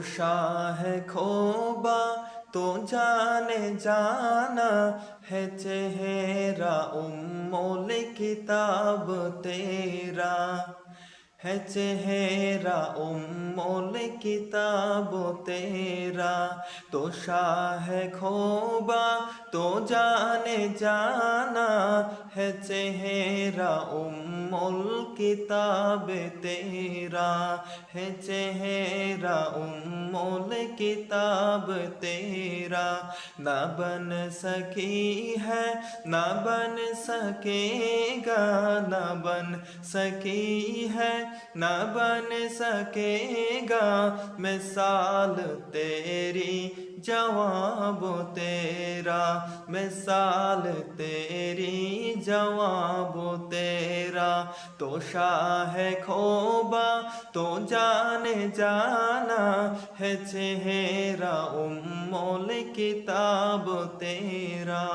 शाह खोबा तो जाने जाना है चेहरा उम्मुल किताब तेरा है चेहरा उम्मुल किताब तेरा। तो शाह खोबा तो जाने जाना है चेहरा उम्मुल किताब तेरा है चेहरा उम्मुल किताब तेरा। न बन सकी है न बन सकेगा न बन सकी है न बन सकेगा मिसाल तेरी जवाब तेरा मिसाल तेरी जवाब तेरा। तो शाह खोबा तो जाने जाना है चेहरा उम्मुल किताब तेरा।